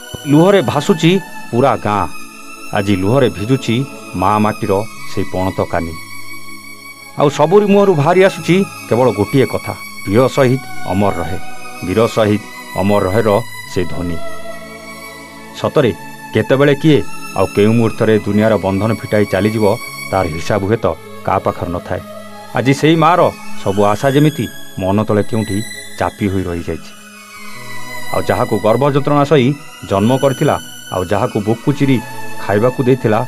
लुहरे भासुची पूरा गाँ आज लुहरे भिजुची माँ माटीर से पणत कानी आउ सबुरी मुहर बाहरी आसुची केवल गोटे कथा वीर शहीद अमर रहे वीर शहीद अमर रहे से ध्वनि सतरे केतेबेले किए आउ केउ मुहूर्त दुनियार बंधन फिटाई चलीज तार हिसाब हुए तो का पाखर न थाए आज से मार सबु आशा जमिति मन तले केउठी चापी होई रही जाइछि आउ जहाकू गर्भ जंत्रणा सही जन्म करथिला आउ जहाकू बुकु चिरी खाइबाकू देथिला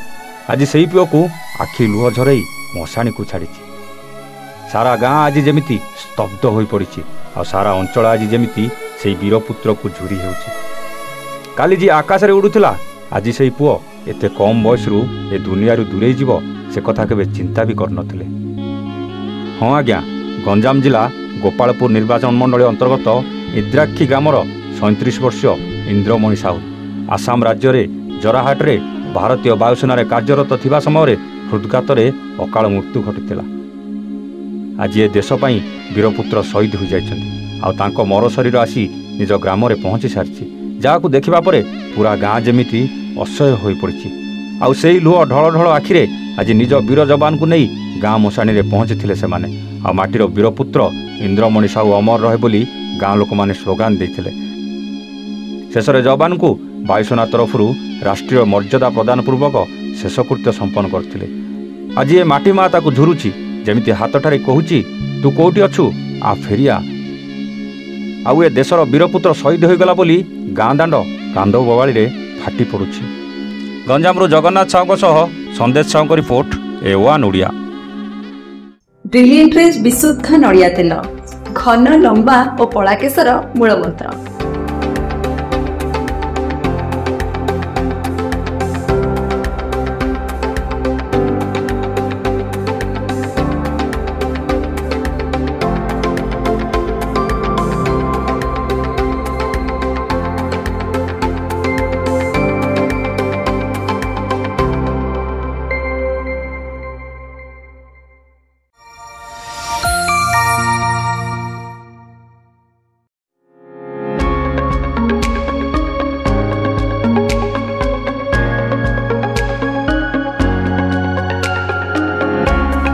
आज सेई पुओकू आखि लुह झरई मशाणी को छाड़िछि सारा गाँ आज जमिति स्तब्ध होई पड़िछि आ सारा अंचल आज जमिति सेई वीरपुत्र को झुरी हेउछि काली जी आकाश रे उडुथिला आज सेई पुओ एते कम बयस रु ए दुनिया रु दूरे जीव से कथा केबे चिंता भी करनथिले। हाँ आज्ञा गंजाम जिला गोपालपुर निर्वाचन मंडल अंतर्गत इद्राक्षी ग्रामर 37 वर्षीय इंद्रमणि साहू आसाम राज्य में जराहाट रे भारतीय वायुसेना कार्यरत थिबा समय हृदघात अकाल मृत्यु घटी आज ए देश पई वीरपुत्र शहीद हो जाइछन्ति आ तांको मर शरीर आसी निज ग्राम रे पहुँची सारी जहां देखा परे पूरा गाँ जमिति असह्य हो पड़ी आउ से लुह ढल ढल आखिरे आज निज वीर जवान को नहीं गाँ मशाणी रे पहुँची से माने आ माटीर वीरपुत्र इंद्रमणि साहू अमर रहे बोली गाँ लोक माने स्लोगान देते शेष जवान को वायुसेना तरफ राष्ट्रीय मर्यादा प्रदान पूर्वक शेषकृत्य संपन्न करथिले। आज ये माटी माँ ताकू झुरुची जमिति हाथठारे कहूची तू कोठी अछु आ फेरिया आउ ए देशर वीरपुत्र शहीद होईगला बोली गाँ दांड कांद बवाली रे फाटी पड़ुछि। गंजामरू जगन्नाथ साहू सह Sandesh Sahu report A1 Odia. Brilliant रेज विशुद्ध नड़िया तेल घन लंबा और पड़ा केसर मूलमंत्र।